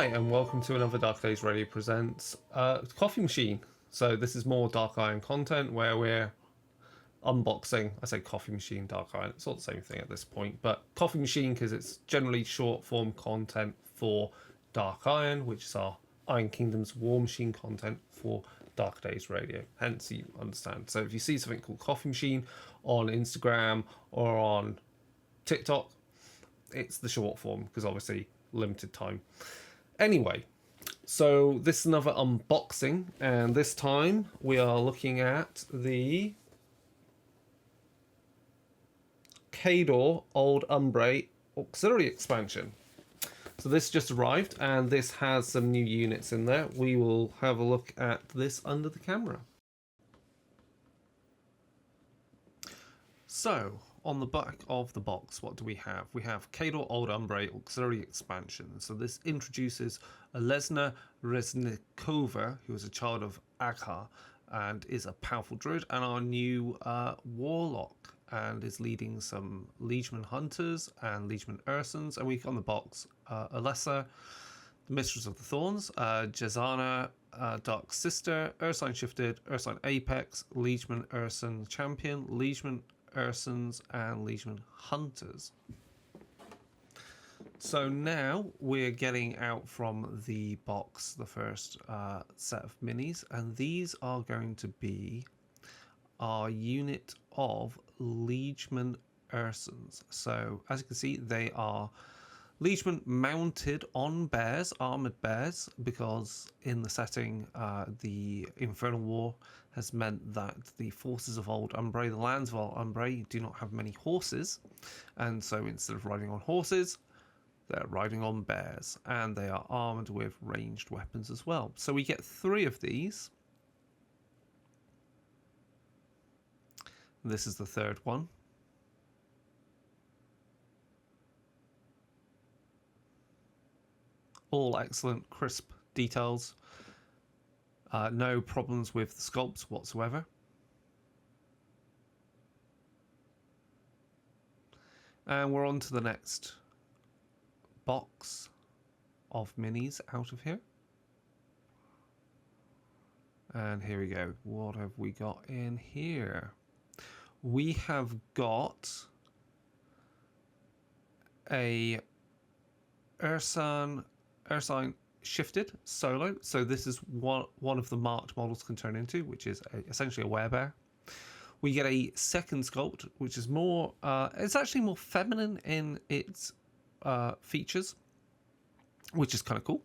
Hi, and welcome to another Dark Days Radio Presents Coffee Machine. So this is more Dark Iron content where we're unboxing. I say Coffee Machine, Dark Iron, it's all the same thing at this point. But Coffee Machine because it's generally short form content for Dark Iron, which is our Iron Kingdom's War Machine content for Dark Days Radio. Hence you understand. So if you see something called Coffee Machine on Instagram or on TikTok, it's the short form because obviously limited time. Anyway, so this is another unboxing, and this time we are looking at the Khador Old Umbrey Auxiliary expansion. So this just arrived, and this has some new units in there. We will have a look at this under the camera. So, on the back of the box, what do we have? We have Khador Old Umbrey Auxiliary Expansion. So this introduces Lesna Reznikova, who is a child of Agha and is a powerful druid, and our new warlock, and is leading some Liegemen Hunters and Liegemen Ursans. And we on the box Alessa, the Mistress of the Thorns, Jazana, Dark Sister, Ursine Shifted, Ursine Apex, Liegemen Ursan Champion, Liegemen Ursans, and Liegemen Hunters. So now we're getting out from the box the first set of minis, and these are going to be our unit of Liegemen Ursans. So as you can see, they are Liegemen mounted on bears, armoured bears, because in the setting, the Infernal War has meant that the forces of Old Umbrey, the lands of Old Umbrey, do not have many horses, and so instead of riding on horses, they're riding on bears, and they are armed with ranged weapons as well. So we get 3 of these. This is the 3rd one. All excellent, crisp details. No problems with the sculpts whatsoever. And we're on to the next box of minis out of here. And here we go. What have we got in here? We have got a Ursine Shifted solo. So this is one of the marked models can turn into, which is essentially a werebear. We get a second sculpt, which is more, it's actually more feminine in its features, which is kind of cool.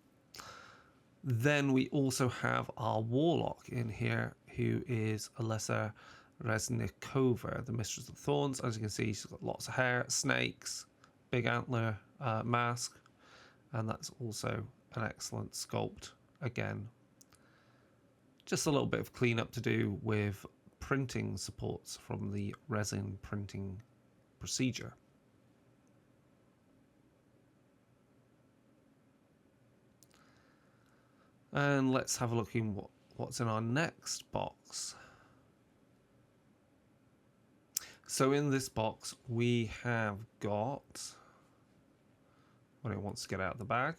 Then we also have our warlock in here, who is Alessa Reznikova, the Mistress of Thorns. As you can see, she's got lots of hair, snakes, big antler mask, and that's also an excellent sculpt. Again, just a little bit of cleanup to do with printing supports from the resin printing procedure. And let's have a look in what's in our next box. So in this box we have got when it wants to get out of the bag.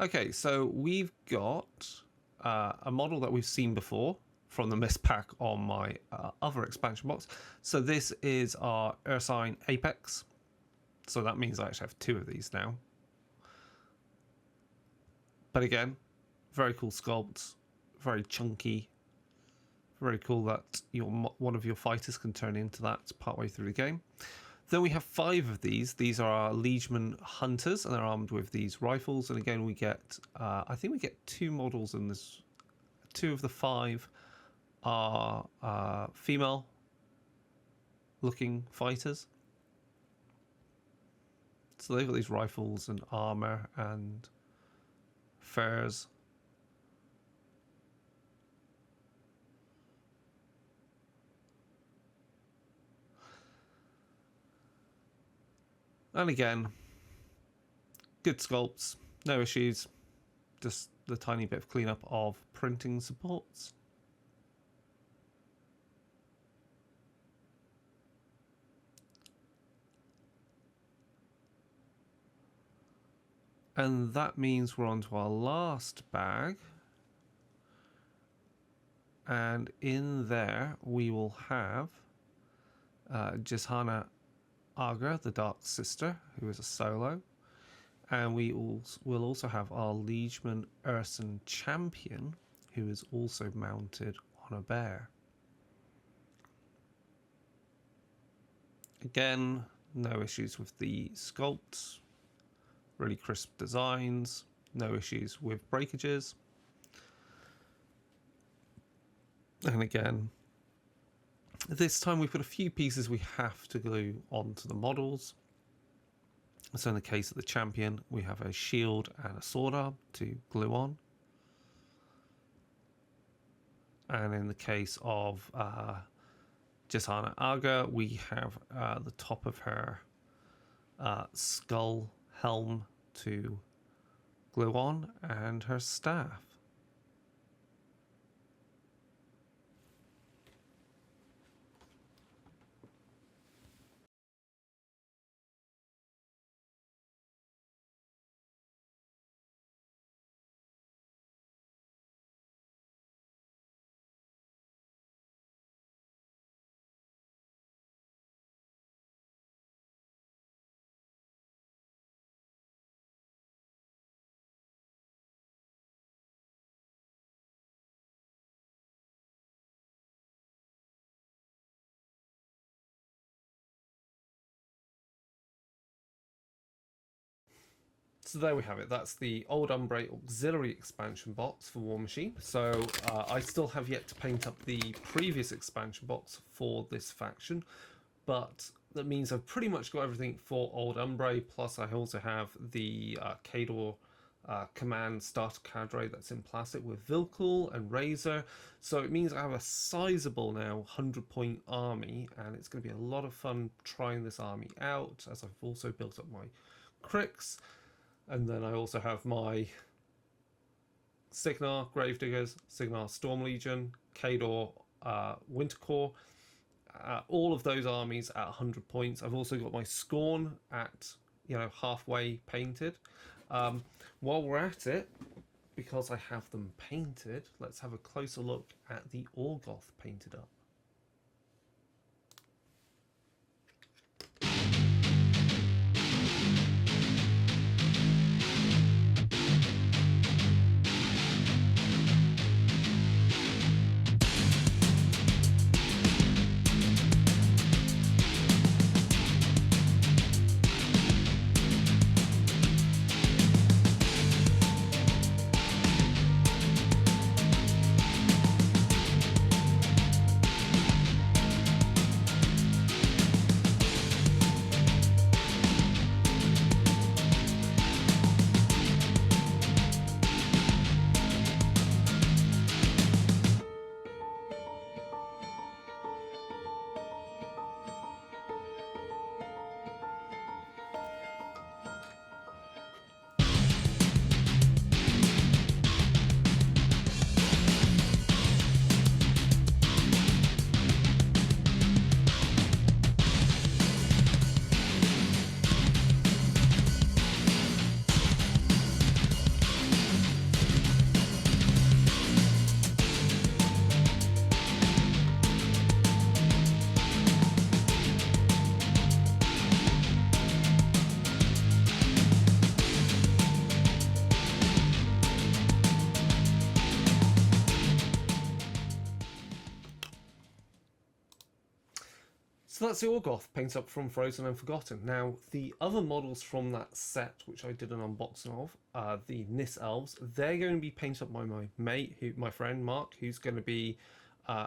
Okay, so we've got a model that we've seen before from the mist pack on my other expansion box. So this is our Ursine Apex. So that means I actually have 2 of these now. But again, very cool sculpts, very chunky. Very cool that one of your fighters can turn into that partway through the game. Then we have 5 of these. These are our Liegemen Hunters, and they're armed with these rifles. And again, we get, I think we get 2 models in this. 2 of the 5 are female-looking fighters. So they've got these rifles and armor and furs. And again, good sculpts, no issues, just the tiny bit of cleanup of printing supports. And that means we're on to our last bag. And in there we will have Jishana Aga, the Dark Sister, who is a solo. And we will also have our Liegemen Ursan champion, who is also mounted on a bear. Again, no issues with the sculpts, really crisp designs, no issues with breakages. And again, this time we put a few pieces we have to glue onto the models. So in the case of the champion, we have a shield and a sword arm to glue on. And in the case of Jishana Aga, we have the top of her skull helm to glue on, and her staff. So there we have it. That's the old Umbrey auxiliary expansion box for War Machine. So I still have yet to paint up the previous expansion box for this faction, but that means I've pretty much got everything for old Umbrey. Plus I also have the Khador command starter cadre that's in plastic with Vilkul and Razor. So it means I have a sizable now 100-point army, and it's going to be a lot of fun trying this army out, as I've also built up my Cricks. And then I also have my Signar Gravediggers, Signar Storm Legion, Khador Winter Corps, all of those armies at 100 points. I've also got my Scorn at, halfway painted. While we're at it, because I have them painted, let's have a closer look at the Orgoth painted up. So that's the Orgoth paint up from Frozen and Forgotten. Now, the other models from that set, which I did an unboxing of, the Nis Elves, they're going to be painted up by my mate, my friend Mark, who's going to be.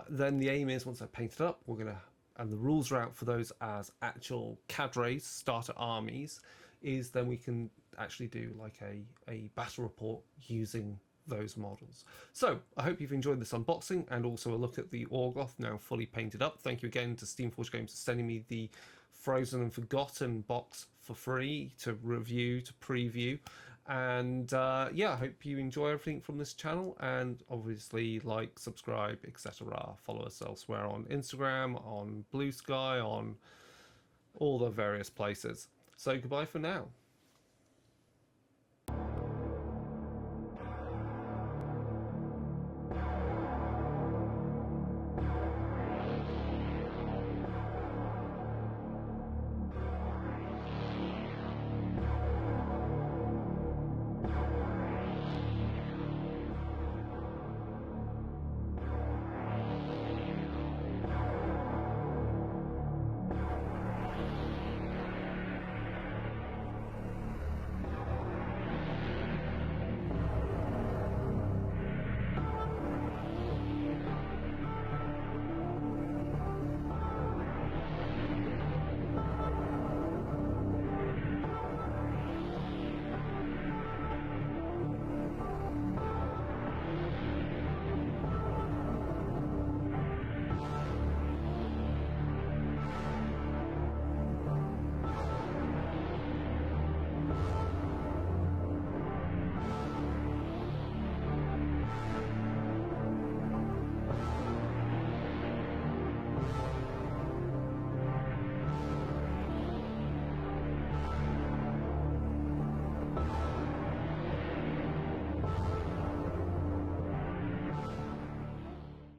Then the aim is, once they're painted up, we're going to, and the rules are out for those as actual cadres, starter armies, is then we can actually do like a battle report using those models. So I hope you've enjoyed this unboxing and also a look at the Orgoth now fully painted up. Thank you again to Steamforge Games for sending me the Frozen and Forgotten box for free to review, to preview. And yeah, I hope you enjoy everything from this channel, and obviously like, subscribe, etc. Follow us elsewhere on Instagram, on Blue Sky, on all the various places. So goodbye for now.